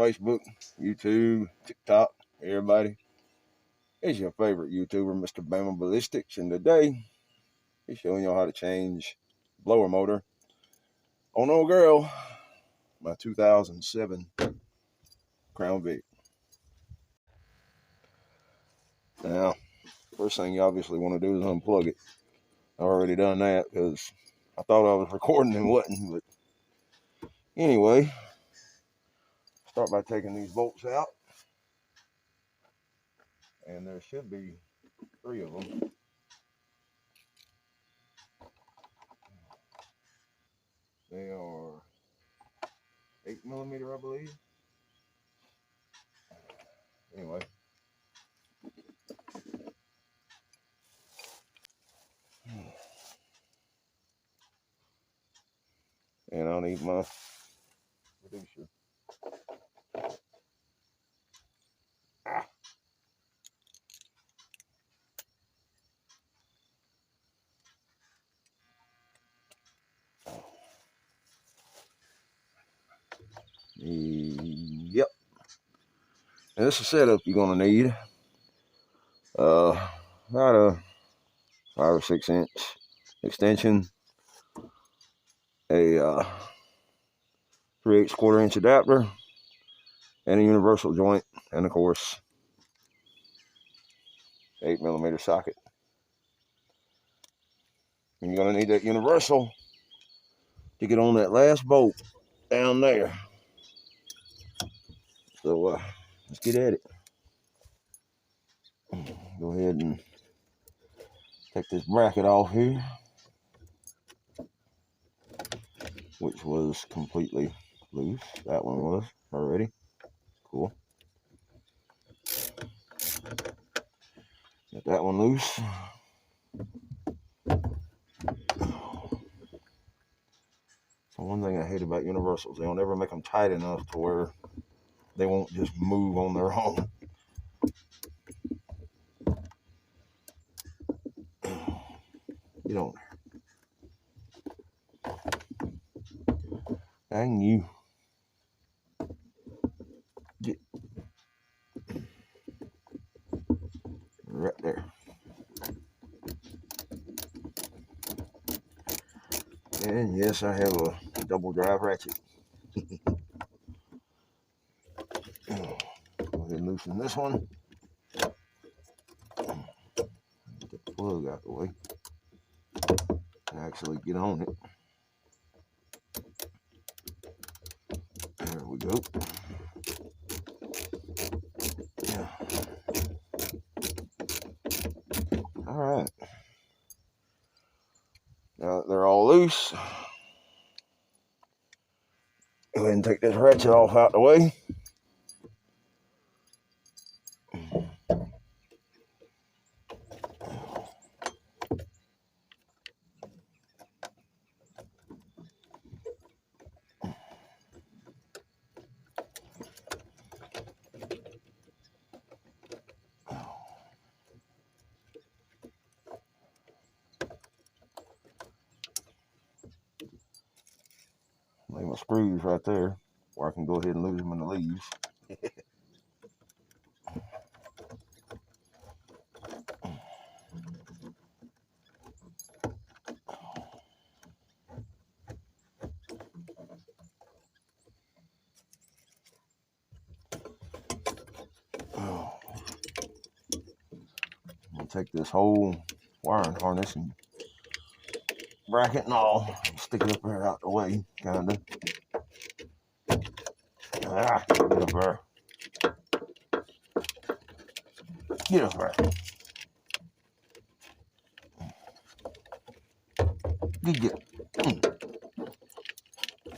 Facebook, YouTube, TikTok, everybody. It's your favorite YouTuber, Mr. Bama Ballistics, and today he's showing y'all how to change blower motor on old girl, my 2007 Crown Vic. Now, first thing you obviously want to do is unplug it. I've already done that because I thought I was recording and wasn't, but anyway, start by taking these bolts out, and there should be 3 of them. They are 8mm, I believe. Anyway, and I'll need my reducer. Yep. And this is a setup you're gonna need. About a 5 or 6 inch extension, a 3/8 1/4 inch adapter, and a universal joint, and of course, 8mm socket. And you're gonna need that universal to get on that last bolt down there. So let's get at it. Go ahead and take this bracket off here, which was completely loose. That one was already. Cool. Get that one loose. So one thing I hate about universals, they don't ever make them tight enough to where they won't just move on their own. You don't. Dang you. Get right there. And yes, I have a double drive ratchet. Go ahead and loosen this one. Get the plug out the way. Actually get on it. There we go. Yeah. All right. Now that they're all loose, go ahead and take this ratchet off out the way. Lay my screws right there, or I can go ahead and lose them in the leaves. I'm gonna take this whole wiring harness and bracket and all, stick it up there out the way, kinda. Get up there. Get up there.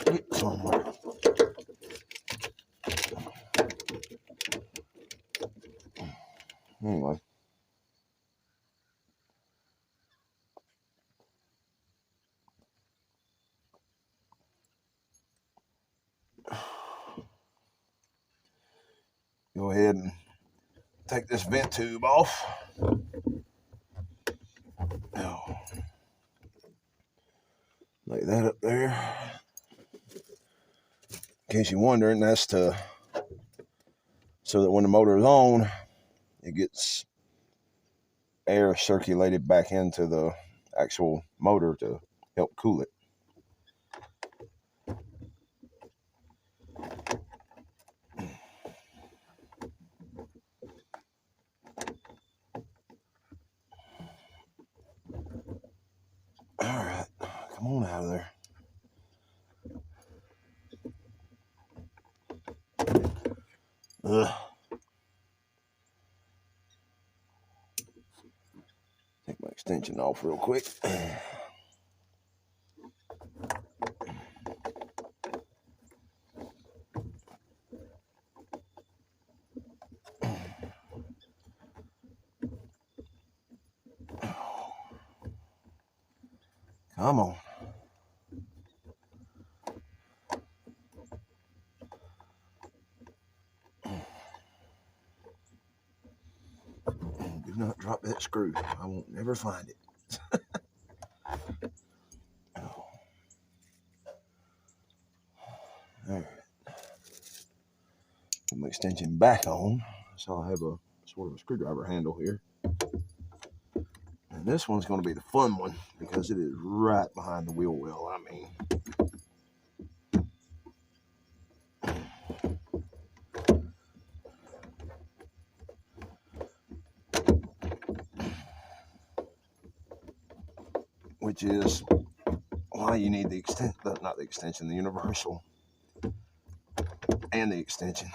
Get somewhere. Anyway. Go ahead and take this vent tube off. Lay that up there. In case you're wondering, that's to so that when the motor is on, it gets air circulated back into the actual motor to help cool it. All right, come on out of there. Ugh. Take my extension off real quick. Come on. Do not drop that screw. I won't never find it. Oh. All right. Put my extension back on. So I'll have a sort of a screwdriver handle here. And this one's going to be the fun one because it is right behind the wheel well. I mean, which is why you need the extension, not the extension, the universal and the extension.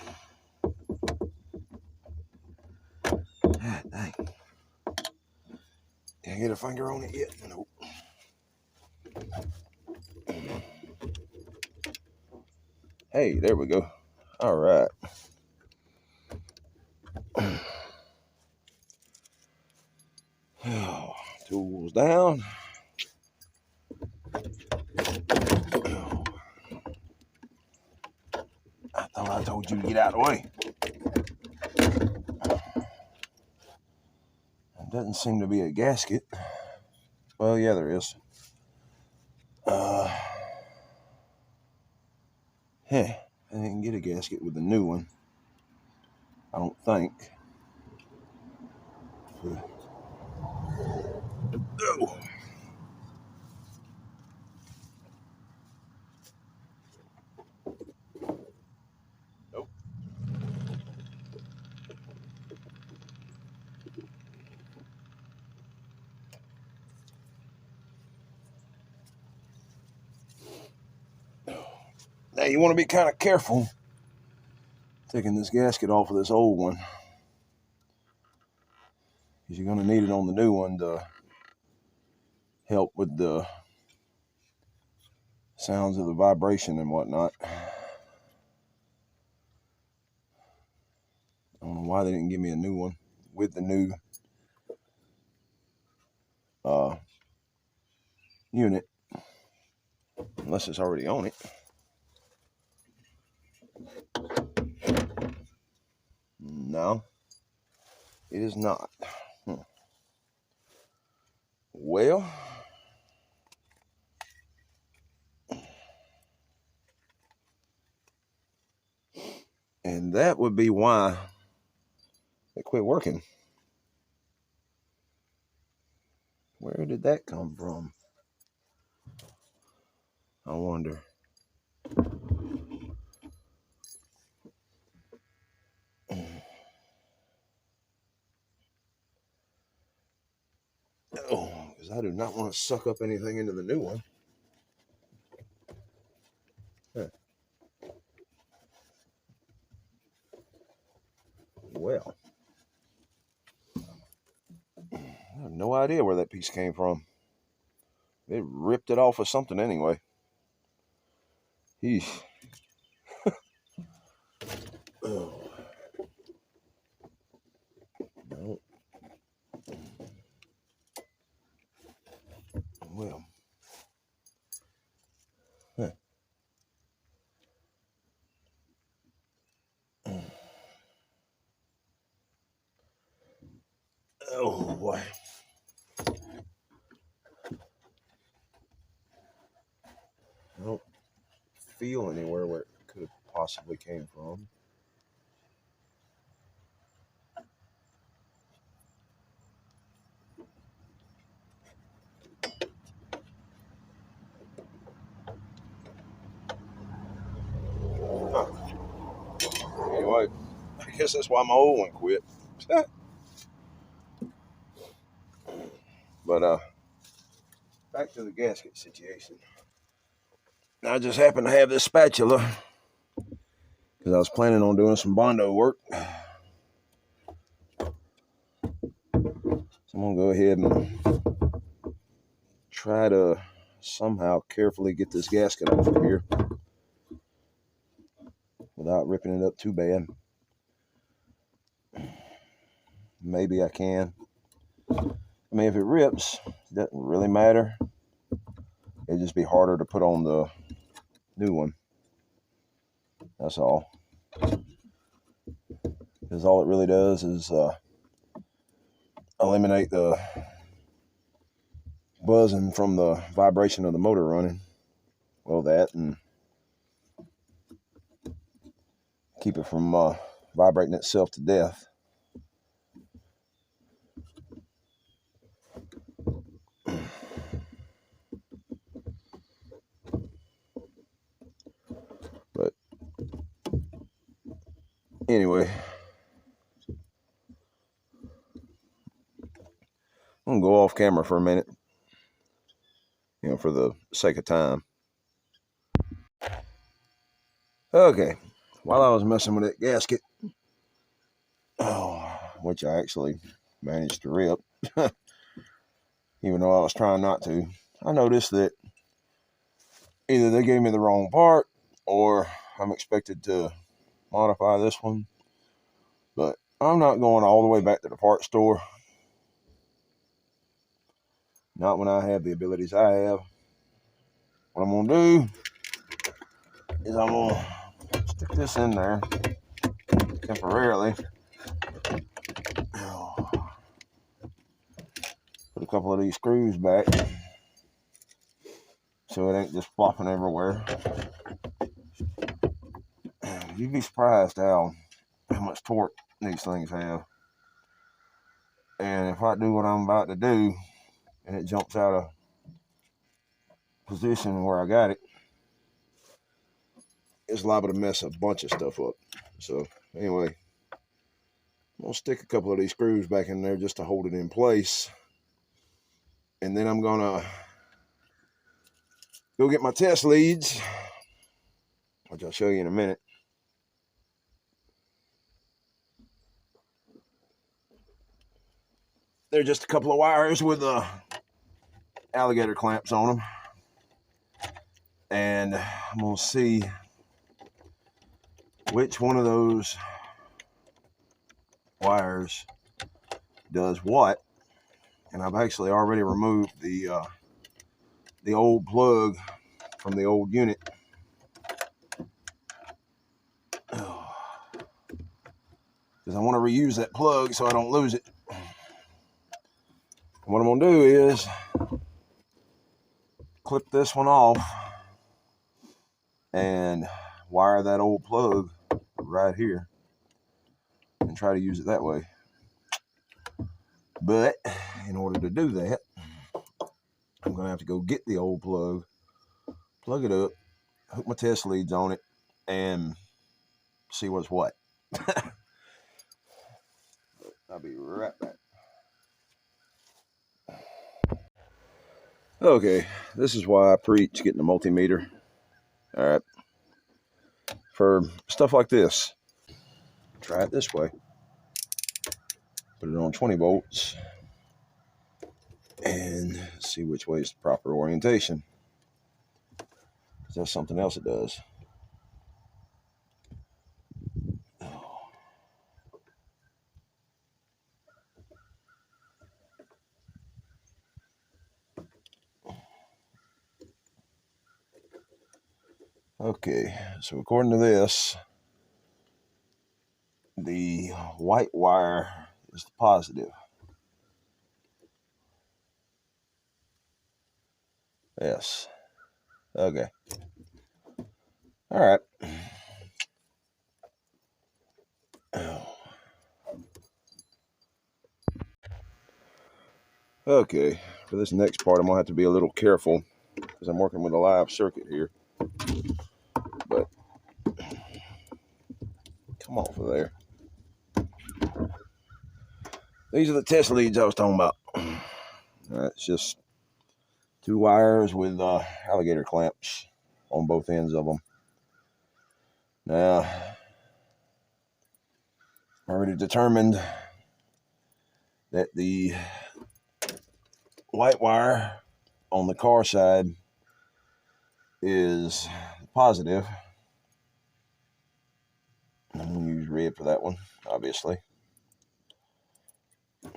Ah, dang. Can't get a finger on it yet. Nope. Hey, there we go. All right. Tools down. I thought I told you to get out of the way. There doesn't seem to be a gasket. Well, yeah, there is. I didn't get a gasket with the new one. I don't think. Oh. Nope. Now you want to be kind of careful taking this gasket off of this old one, because you're going to need it on the new one to help with the sounds of the vibration and whatnot. I don't know why they didn't give me a new one with the new unit, unless it's already on it. No, it is not. Well, and that would be why they quit working. Where did that come from? I wonder. Oh, because I do not want to suck up anything into the new one. Huh. Well, I have no idea where that piece came from. It ripped it off of something anyway. Eesh. Oh. No. Well. Huh. Oh boy. I don't feel anywhere where it could have possibly came from. guess that's why my old one quit. But back to the gasket situation. I just happen to have this spatula because I was planning on doing some Bondo work. So I'm gonna go ahead and try to somehow carefully get this gasket off of here without ripping it up too bad. Maybe I can. I mean, if it rips, it doesn't really matter. It'd just be harder to put on the new one. That's all. Because all it really does is eliminate the buzzing from the vibration of the motor running. Well, that, and keep it from vibrating itself to death. But anyway, I'm gonna go off camera for a minute, for the sake of time. Okay, while I was messing with that gasket, which I actually managed to rip, even though I was trying not to, I noticed that either they gave me the wrong part or I'm expected to modify this one. But I'm not going all the way back to the parts store. Not when I have the abilities I have. What I'm going to do is I'm going to stick this in there temporarily. Put a couple of these screws back so it ain't just flopping everywhere. You'd be surprised how much torque these things have. And if I do what I'm about to do and it jumps out of position where I got it, it's liable to mess a bunch of stuff up. So anyway, I'm going to stick a couple of these screws back in there just to hold it in place. And then I'm going to go get my test leads, which I'll show you in a minute. They're just a couple of wires with alligator clamps on them. And I'm going to see which one of those wires does what. And I've actually already removed the old plug from the old unit. Because I want to reuse that plug so I don't lose it. And what I'm going to do is clip this one off and wire that old plug right here and try to use it that way. But in order to do that, I'm going to have to go get the old plug, plug it up, hook my test leads on it, and see what's what. I'll be right back. Okay, this is why I preach getting a multimeter. All right, for stuff like this, try it this way. Put it on 20 volts and see which way is the proper orientation. That's something else it does. Okay, so according to this, the white wire is the positive. Yes. Okay. All right. Okay, for this next part, I'm going to have to be a little careful because I'm working with a live circuit here. But come off of there. These are the test leads I was talking about. It's just 2 wires with alligator clamps on both ends of them. Now, I already determined that the white wire on the car side is positive. I'm going to use red for that one, obviously.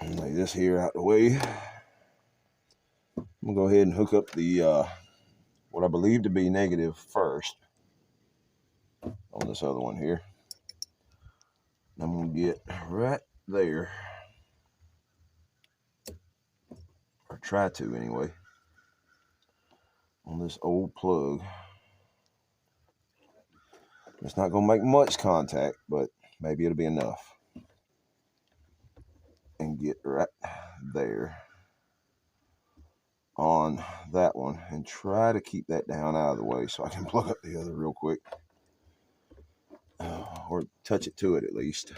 Lay this here out the way. I'm going to go ahead and hook up the what I believe to be negative first on this other one here. I'm going to get right there, or try to anyway, on this old plug. It's not going to make much contact, but maybe it'll be enough. And get right there on that one and try to keep that down out of the way so I can plug up the other real quick. Or touch it to it at least.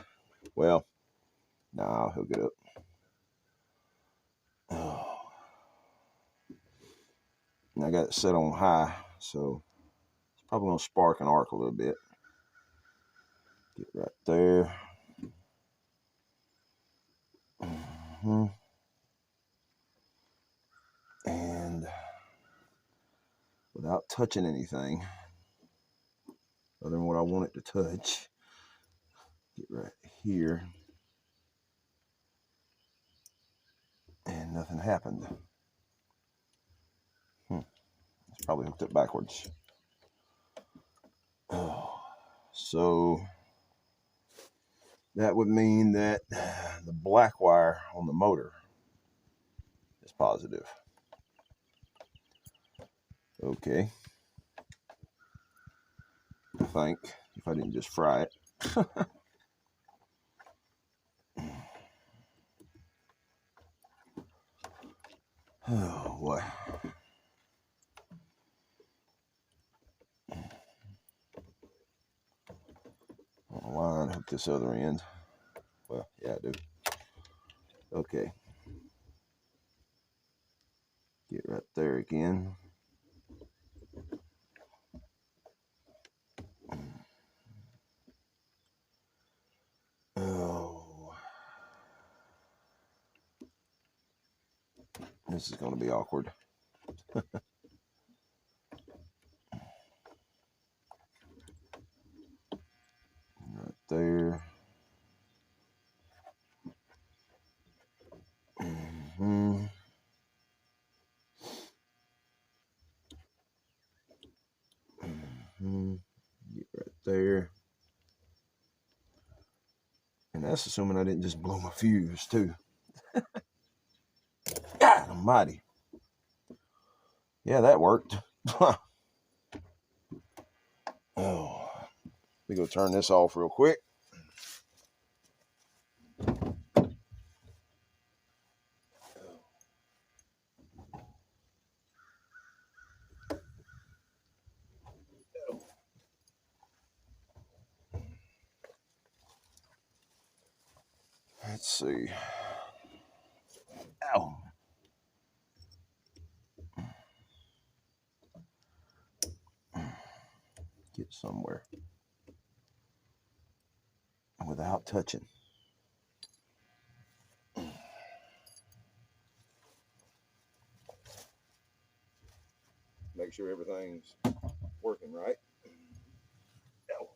Well, no, I'll hook it up. And I got it set on high, so it's probably going to spark and arc a little bit. Get right there. And without touching anything other than what I want it to touch, get right here. And nothing happened. It's probably hooked up backwards. So that would mean that the black wire on the motor is positive. Okay. I think, if I didn't just fry it. Oh boy. I don't know why I unhooked this other end. Well, yeah, I do. Okay. Get right there again. Oh. This is going to be awkward. Right there. Get right there. And that's assuming I didn't just blow my fuse too. God almighty. Yeah, that worked. Oh, let me go turn this off real quick. Let's see. Ow. Get somewhere without touching. Make sure everything's working right. Ow.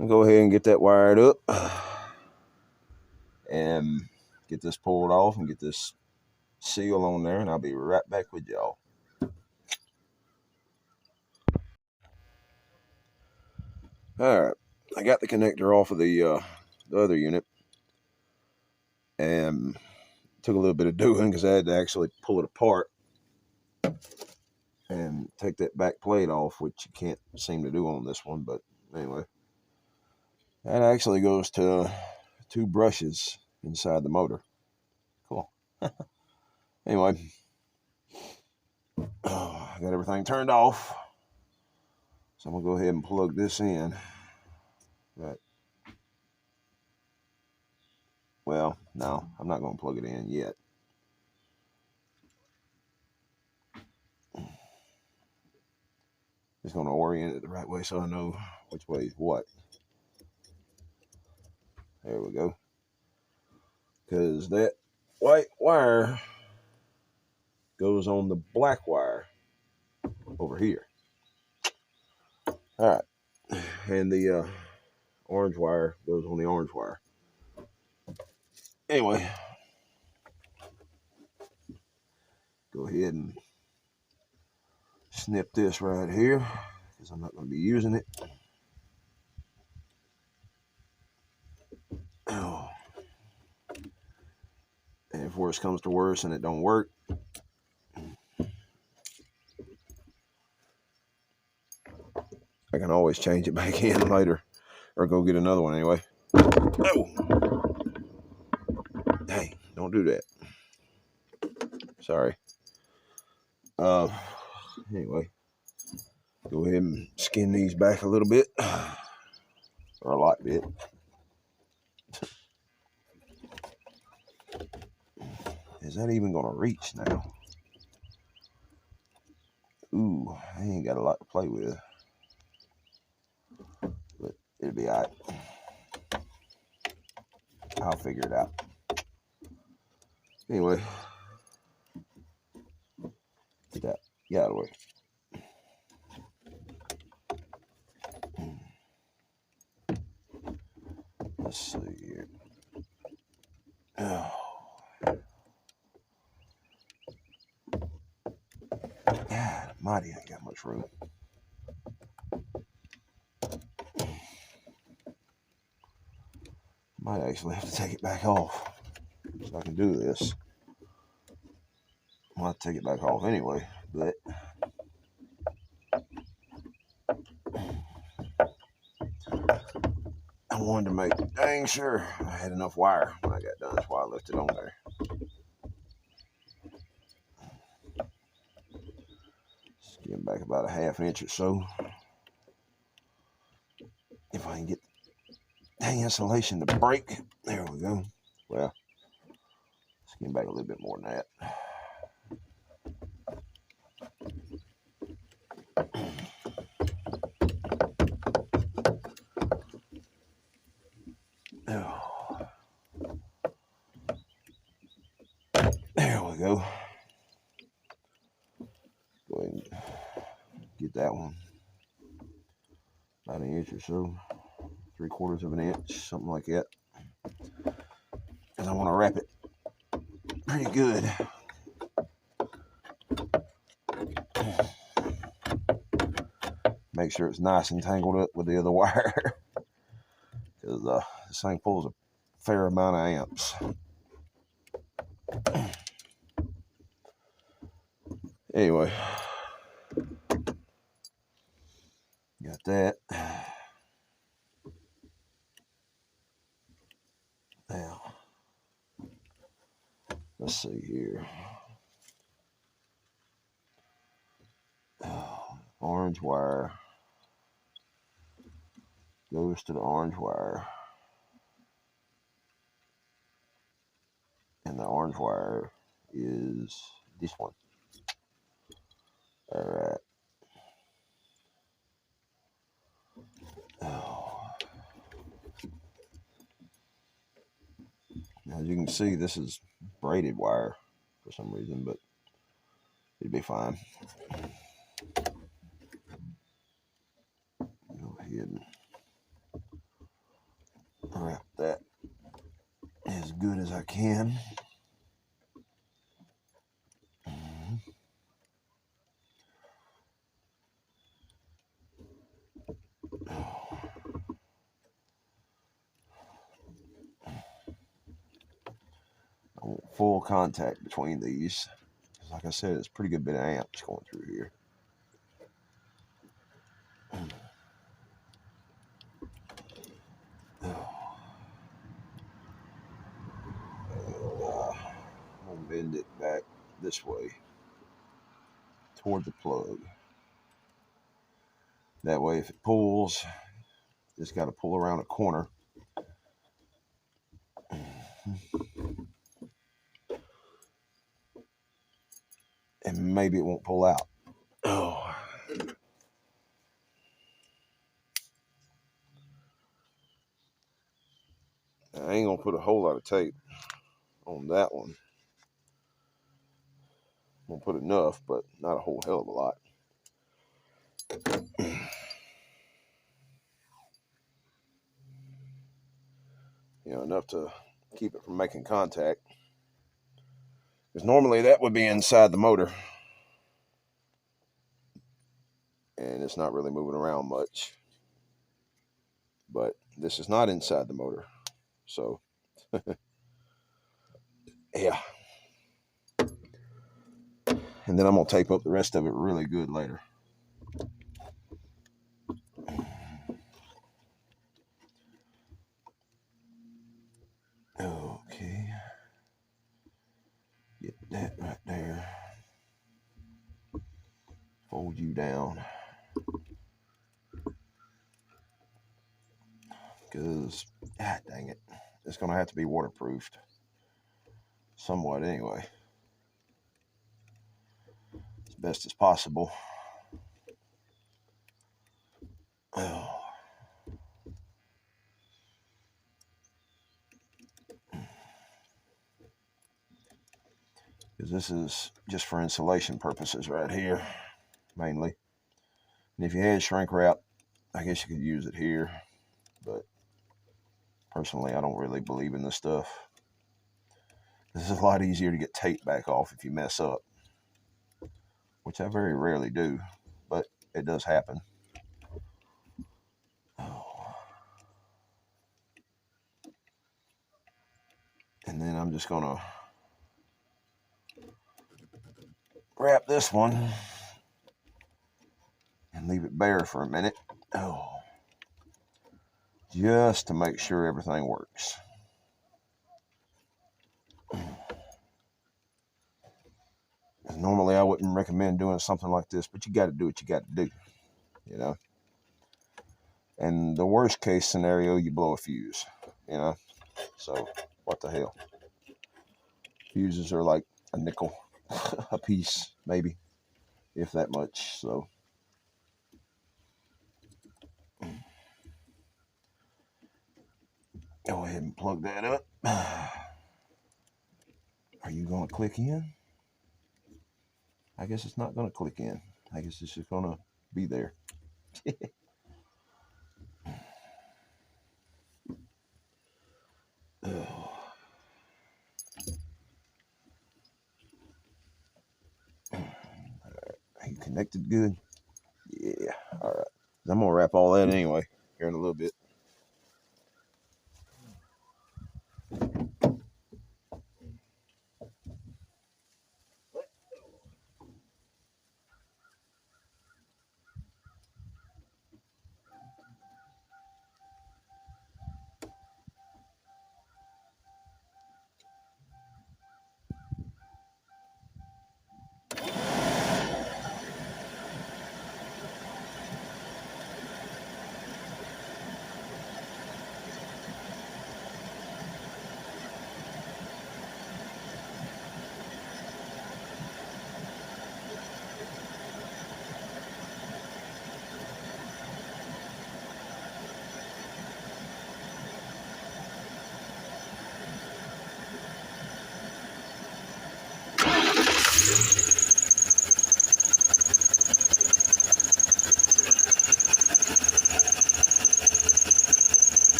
I'll go ahead and get that wired up and get this pulled off and get this seal on there, and I'll be right back with y'all. All right, I got the connector off of the other unit, and took a little bit of doing because I had to actually pull it apart and take that back plate off, which you can't seem to do on this one. But anyway, that actually goes to 2 brushes inside the motor. Cool. Anyway, I got everything turned off, so I'm gonna go ahead and plug this in. But, well, no, I'm not gonna plug it in yet. Just gonna orient it the right way so I know which way is what. There we go. Because that white wire goes on the black wire over here. All right. And the orange wire goes on the orange wire. Anyway, go ahead and snip this right here because I'm not going to be using it. Oh. And if worse comes to worse and it don't work, I can always change it back in later or go get another one anyway. Oh. Hey, don't do that. Sorry. Anyway, go ahead and skin these back a little bit, or a lot bit. Is that even gonna reach now? Ooh, I ain't got a lot to play with, but it'll be all right. I'll figure it out. Anyway, get that. Get out of the way. Let's see here. Oh. God almighty, I ain't got much room. Might actually have to take it back off so I can do this. I might take it back off anyway, but I wanted to make dang sure I had enough wire when I got done. That's why I left it on there. Skim back about a ½ inch or so. If I can get the insulation to break. There we go. Well, skim back a little bit more than that. Oh. There we go. Go ahead and get that one. About an inch or so. 3/4 of an inch, something like that. Because I want to wrap it pretty good. Make sure it's nice and tangled up with the other wire. Because this thing pulls a fair amount of amps. Anyway, got that. Now, let's see here. Orange wire goes to the orange wire. And the orange wire is this one. All right. Oh. As you can see, this is braided wire for some reason, but it'd be fine. Go ahead and good as I can. I want full contact between these. Like I said, it's a pretty good bit of amps going through here. I'm going to bend it back this way toward the plug. That way, if it pulls, just got to pull around a corner. And maybe it won't pull out. Oh. I ain't going to put a whole lot of tape on that one. I'm going to put enough, but not a whole hell of a lot. You know, enough to keep it from making contact. Because normally that would be inside the motor. And it's not really moving around much. But this is not inside the motor. So, yeah. And then I'm going to tape up the rest of it really good later. Okay. Get that right there. Fold you down. Because, dang it, it's going to have to be waterproofed. Somewhat anyway. As best as possible. Oh. Because this is just for insulation purposes right here, mainly. And if you had shrink wrap, I guess you could use it here. But personally, I don't really believe in this stuff. This is a lot easier to get tape back off if you mess up. Which I very rarely do, but it does happen. Oh. And then I'm just going to wrap this one and leave it bare for a minute. Oh. Just to make sure everything works. Normally I wouldn't recommend doing something like this, but you got to do what you got to do, you know. And the worst case scenario, you blow a fuse, you know. So what the hell? Fuses are like a nickel a piece, maybe, if that much. So go ahead and plug that up. Are you going to click in? I guess it's not going to click in. I guess it's just going to be there. Oh. Are you connected good? Yeah. All right. I'm going to wrap all that anyway here in a little bit.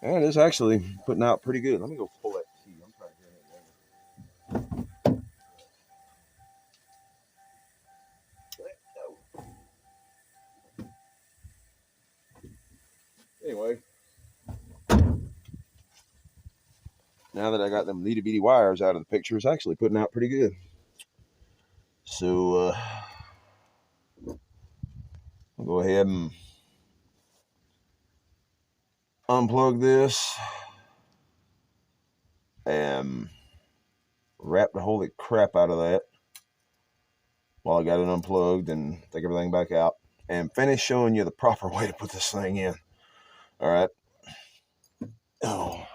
And it's actually putting out pretty good. Let me go pull that key. I'm trying to hear it. Anyway, now that I got them itty bitty wires out of the picture, it's actually putting out pretty good. So I'll go ahead and unplug this and wrap the holy crap out of that while I got it unplugged and take everything back out and finish showing you the proper way to put this thing in. All right. Oh.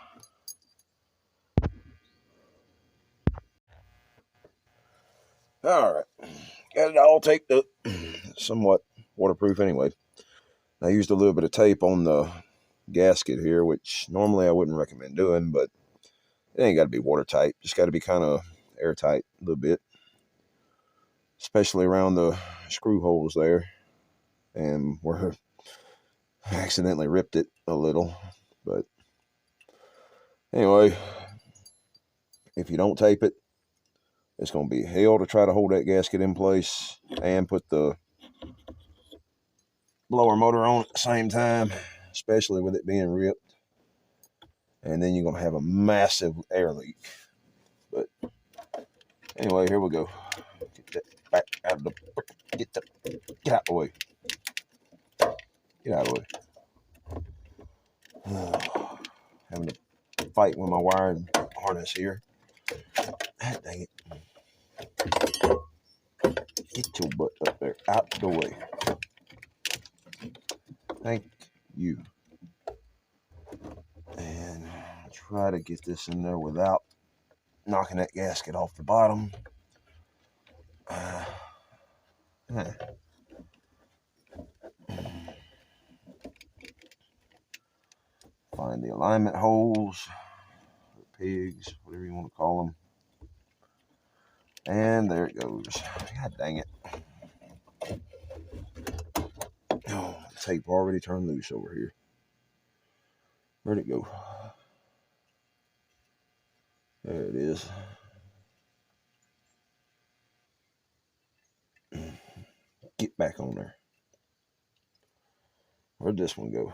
All right. Got it all taped up. Somewhat waterproof anyway. I used a little bit of tape on the gasket here, which normally I wouldn't recommend doing, but it ain't got to be watertight. Just got to be kind of airtight a little bit, especially around the screw holes there, and where I accidentally ripped it a little. But anyway, if you don't tape it, it's going to be hell to try to hold that gasket in place and put the blower motor on at the same time, especially with it being ripped. And then you're going to have a massive air leak. But anyway, here we go. Get that back out of the... Get out the way. Get out of the way. Having to fight with my wired harness here. Ah, dang it. Get your butt up there. Out the way. Thank you. And try to get this in there without knocking that gasket off the bottom. Find the alignment holes, or pigs, whatever you want to call them. And there it goes. God dang it. Oh, the tape already turned loose over here. Where'd it go? There it is. Get back on there. Where'd this one go?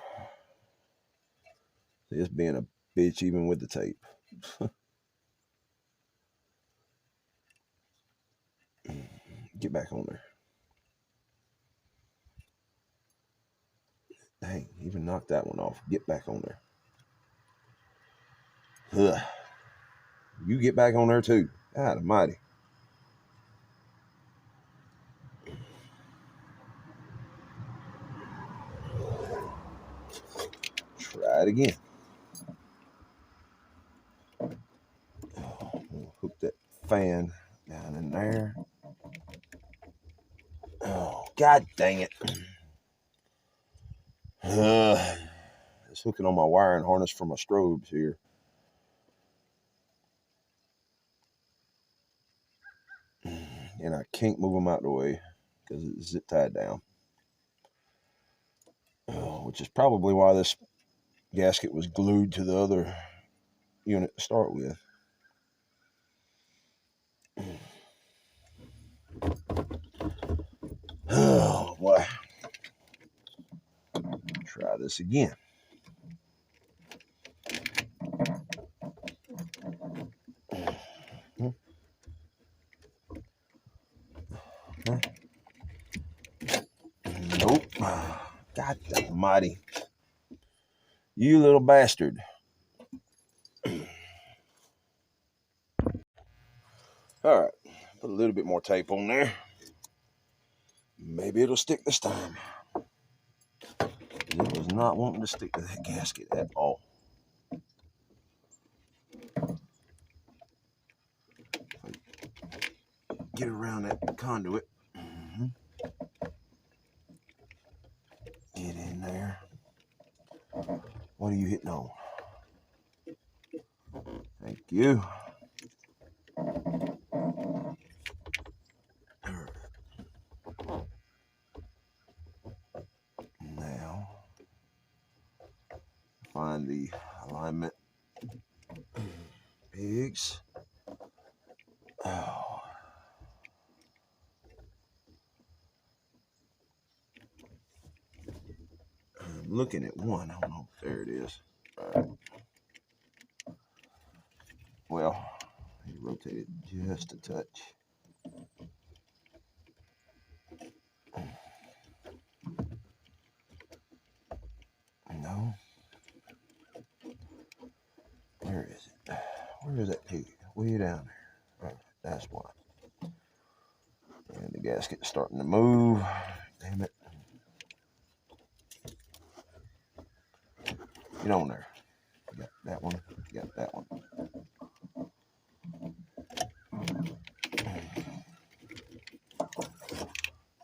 It's being a bitch even with the tape. Get back on there. Dang, even knocked that one off. Get back on there. Ugh. You get back on there too. God almighty. Try it again. We'll hook that fan down in there. Oh, god dang it. It's hooking on my wiring harness for my strobes here. And I can't move them out the way because it's zip tied down. Which is probably why this gasket was glued to the other unit to start with. Oh boy. Try this again. Nope. God almighty. You little bastard. All right. Put a little bit more tape on there. Maybe it'll stick this time. It was not wanting to stick to that gasket at all. Get around that conduit. Get in there. What are you hitting on? Thank you. Now, find the pigs. Oh. I'm looking at one. I don't know. There it is. All right. Well, he rotated just a touch. No. Where is it? Where is that pig? Way down there. Right, that's why. And the gasket's starting to move. Damn it. Get on there. Got that one. Got that one.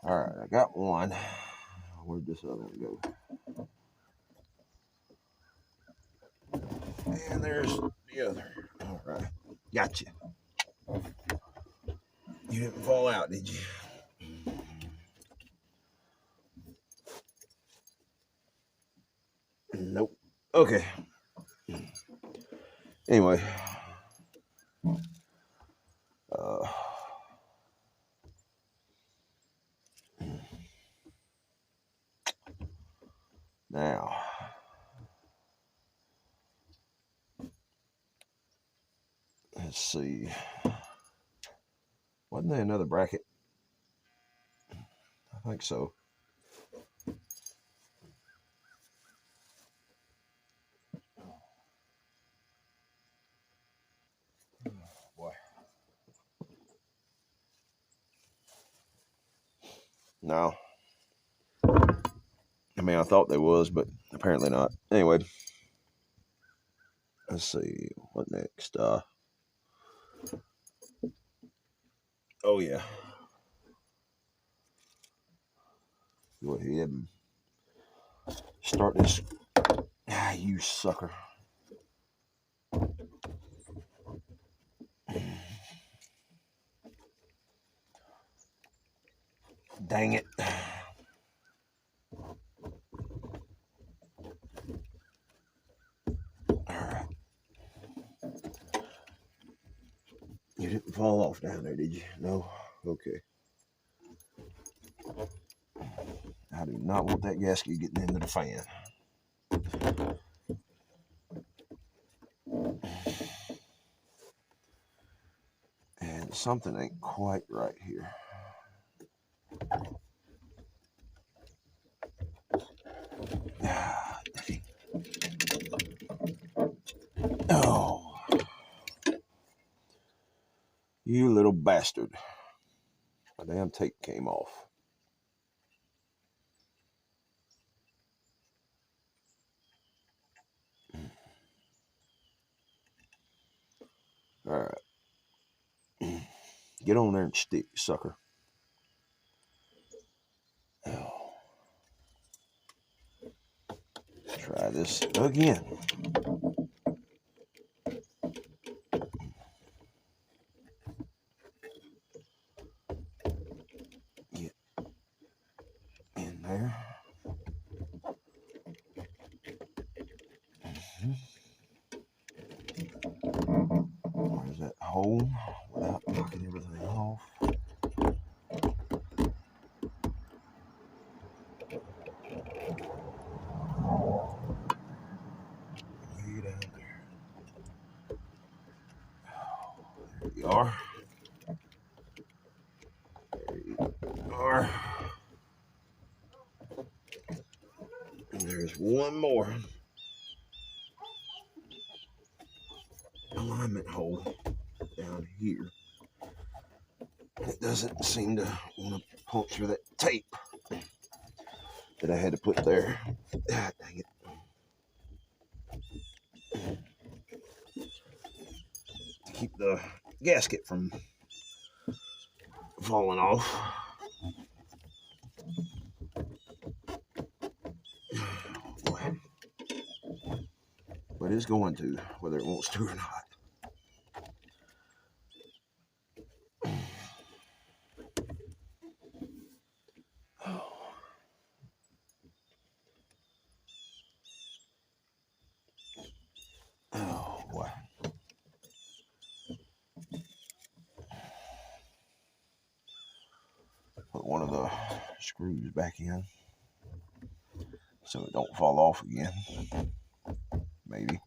All right, I got one. Where'd this other one go? And there's the other. All right. Gotcha. You didn't fall out, did you? Nope. Okay. Anyway. Now. Let's see. Wasn't there another bracket? I think so. Boy. No. I mean, I thought there was, but apparently not. Anyway. Let's see. What next? Oh, yeah. Go ahead and start this. Ah, you sucker. Dang it. Alright. You didn't fall off down there, did you? No? Okay. I do not want that gasket getting into the fan. And something ain't quite right here. Ah, dang. Oh. You little bastard. My damn tape came off. All right. Get on there and stick, sucker. Oh. Try this again. Get in there. Where's that hole without knocking everything off? Way down there. There you are. There you are. And there's one more alignment hole down here. It doesn't seem to want to puncture that tape that I had to put there. Ah, dang it. To keep the gasket from falling off. Boy. But it's going to, whether it wants to or not. Oh, boy. screws back in so it don't fall off again. Maybe.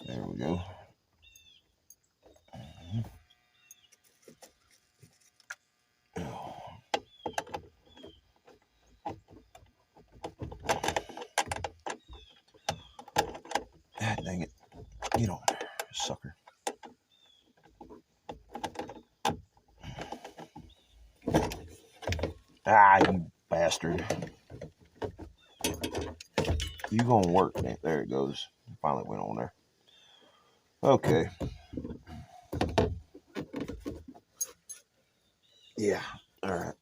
There we go. Ah, dang it. Get on there, sucker. Ah, you bastard. You gonna work, man. There it goes. Finally went on there. Okay. Yeah. All right.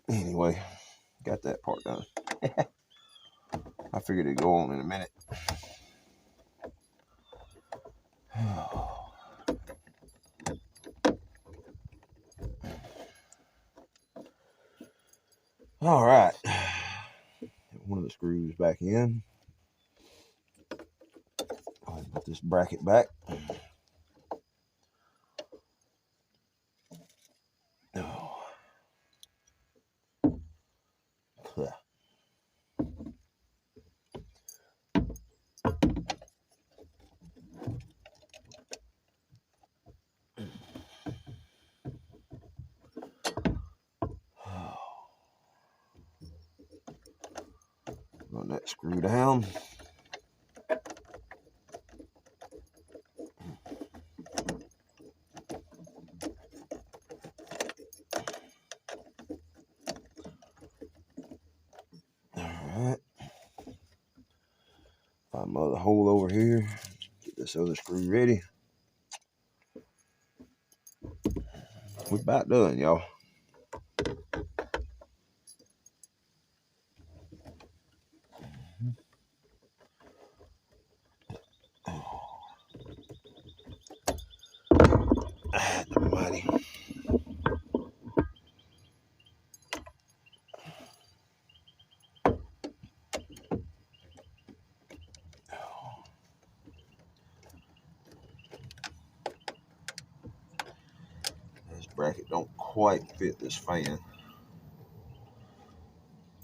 Anyway, got that part done. I figured it'd go on in a minute. All right. One of the screws back in. I'll put this bracket back. Oh. Run that screw down. Alright. Find my other hole over here. Get this other screw ready. We're about done, y'all. Almighty. This bracket don't quite fit this fan,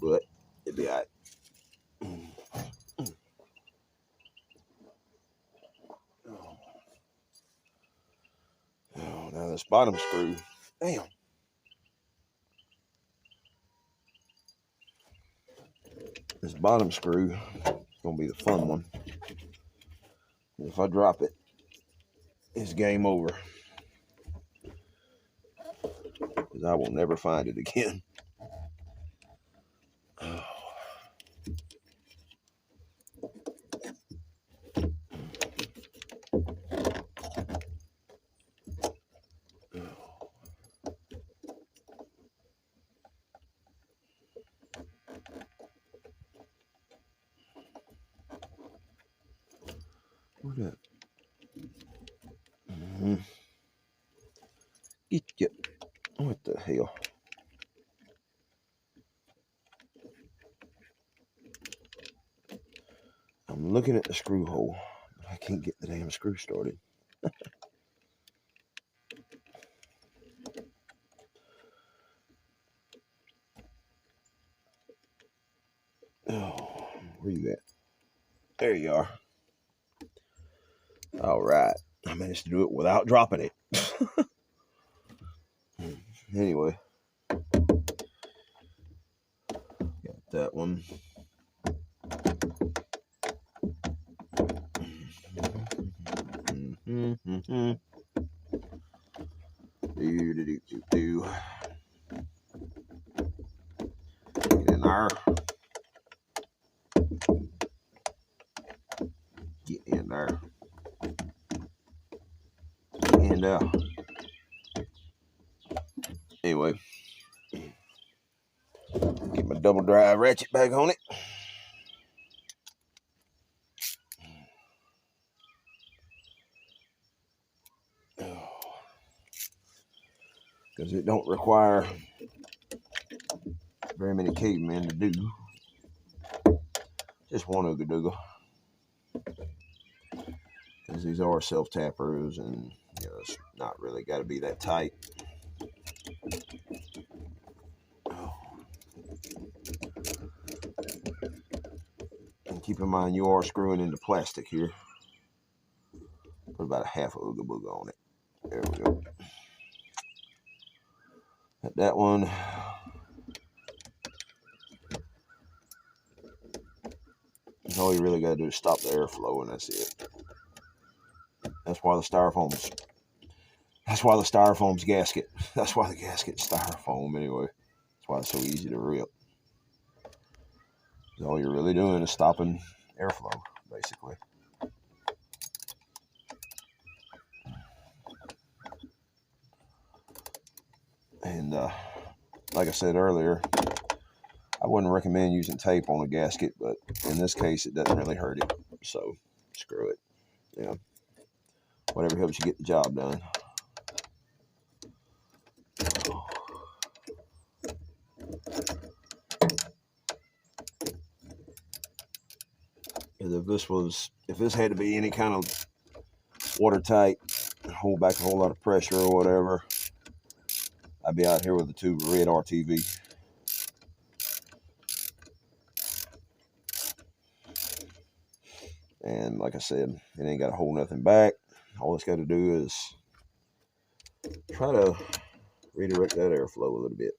but it'll be alright. Oh, now this bottom screw. Damn. This bottom screw is gonna be the fun one. If I drop it, it's game over. Because I will never find it again. Oh. Where'd that? Get you. What the hell? I'm looking at the screw hole, but I can't get the damn screw started. Oh, where you at? There you are. All right. I managed to do it without dropping it. Anyway. Got that one. Do. Get in there. Get in there. And anyway, get my double drive ratchet back on it. Because it don't require very many cavemen to do. Just one ooga dooga. Because these are self-tappers, and you know, it's not really got to be that tight. keep in mind you are screwing into plastic here. Put about a half of Ooga Booga on it. There we go. Got that one. All you really got to do is stop the airflow, and that's it. That's why the styrofoam's gasket. That's why the gasket's styrofoam anyway. That's why it's so easy to rip. All you're really doing is stopping airflow, basically. And like I said earlier, I wouldn't recommend using tape on a gasket, but in this case, it doesn't really hurt it. So screw it. Yeah, whatever helps you get the job done. If this had to be any kind of watertight, hold back a whole lot of pressure or whatever, I'd be out here with a tube of red RTV. And like I said, it ain't got to hold nothing back. All it's got to do is try to redirect that airflow a little bit.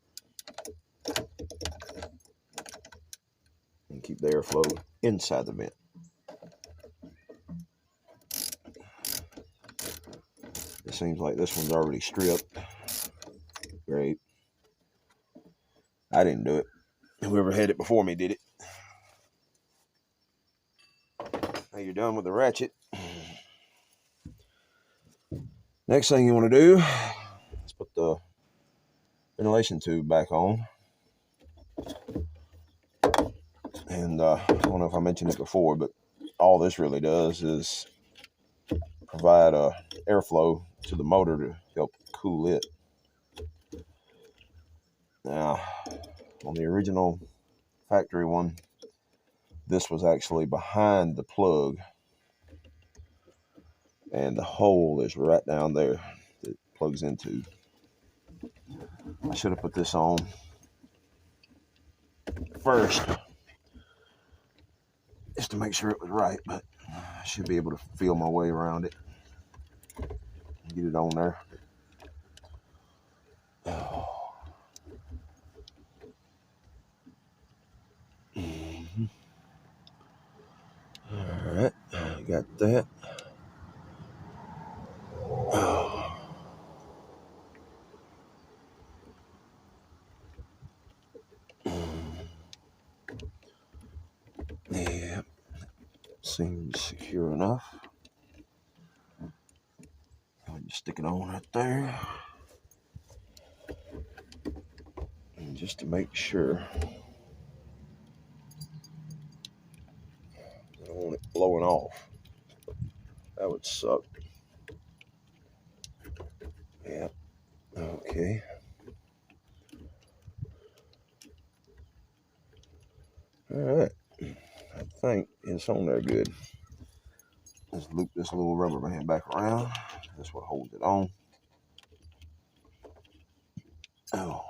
And keep the airflow inside the vent. It seems like this one's already stripped. Great. I didn't do it. Whoever had it before me did it. Now you're done with the ratchet. Next thing you want to do is put the ventilation tube back on. And I don't know if I mentioned it before, but all this really does is provide airflow to the motor to help cool it. Now, on the original factory one, this was actually behind the plug, and the hole is right down there that it plugs into. I should have put this on first just to make sure it was right, but I should be able to feel my way around it and get it on there. All right, got that. Yeah, seems secure enough. I'll just stick it on right there. And just to make sure, I don't want it blowing off. That would suck. Yeah, okay. All right, I think it's on there good. Let's loop this little rubber band back around. That's what holds it on. Oh.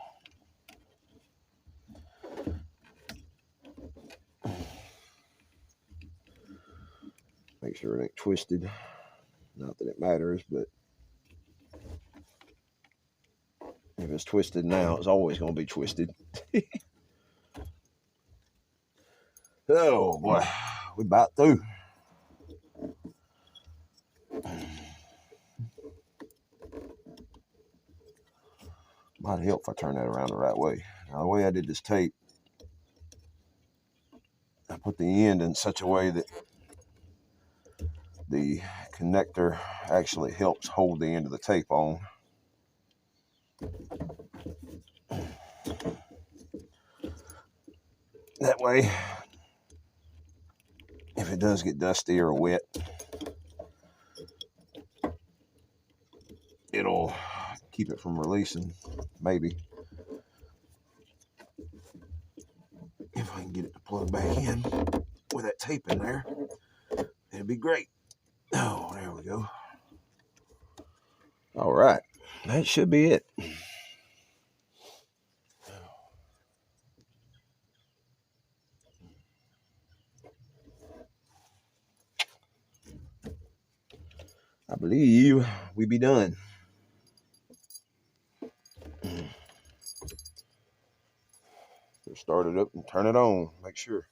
Make sure it ain't twisted. Not that it matters, but if it's twisted now, it's always going to be twisted. Oh boy, we about through. Might help if I turn that around the right way. Now, the way I did this tape, I put the end in such a way that the connector actually helps hold the end of the tape on. That way, if it does get dusty or wet, it'll keep it from releasing, maybe. If I can get it to plug back in with that tape in there, it'd be great. Oh, there we go. All right, that should be it. I believe we be done. Just start it up and turn it on. Make sure.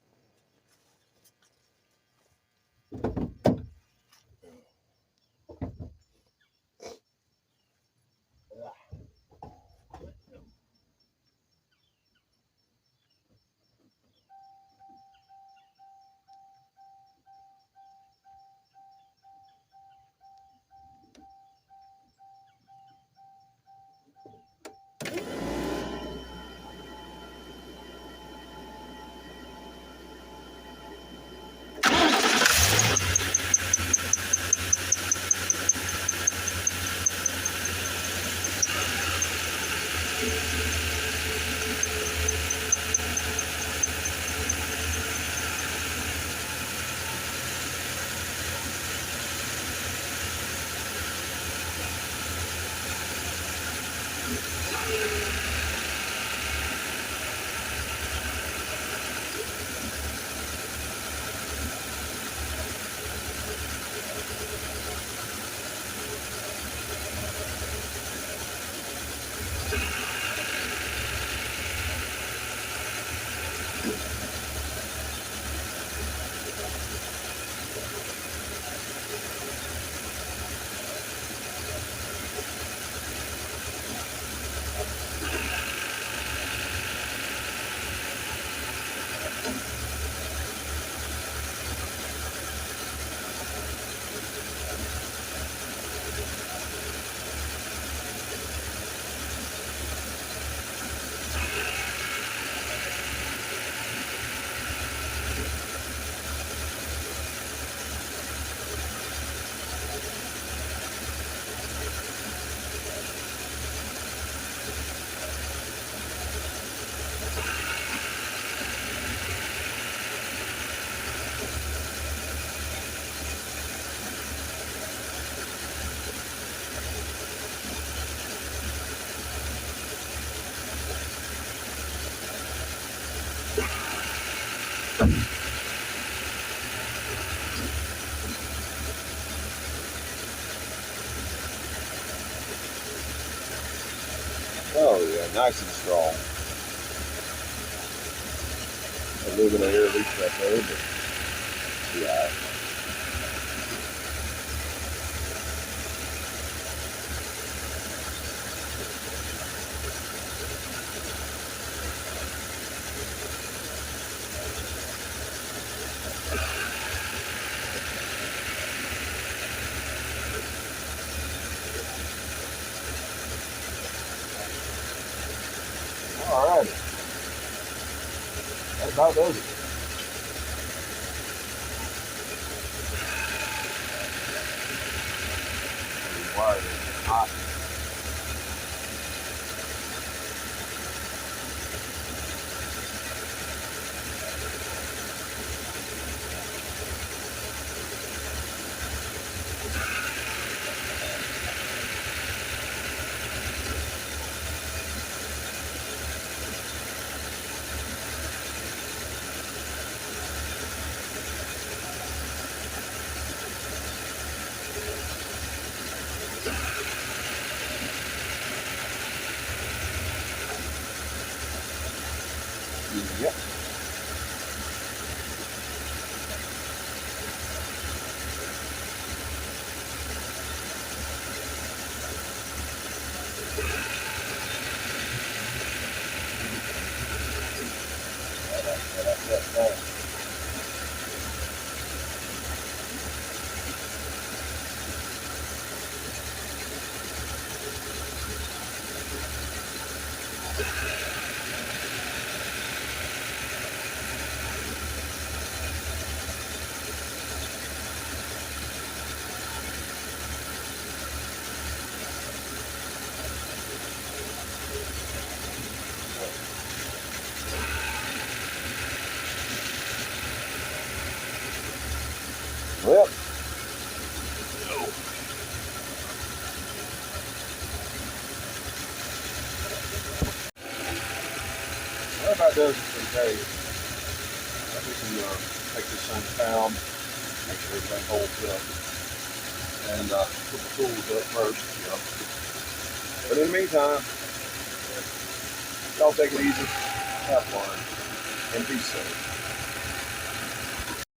Oh yeah, nice and strong. A little bit of air leaks right there, but yeah. All right, that about does it. The wire is hot. Yep. Well, that about does it for today. We can take this thing down, make sure everything holds up. and put the tools up first, you know. But in the meantime, y'all take it easy, have fun, and be safe.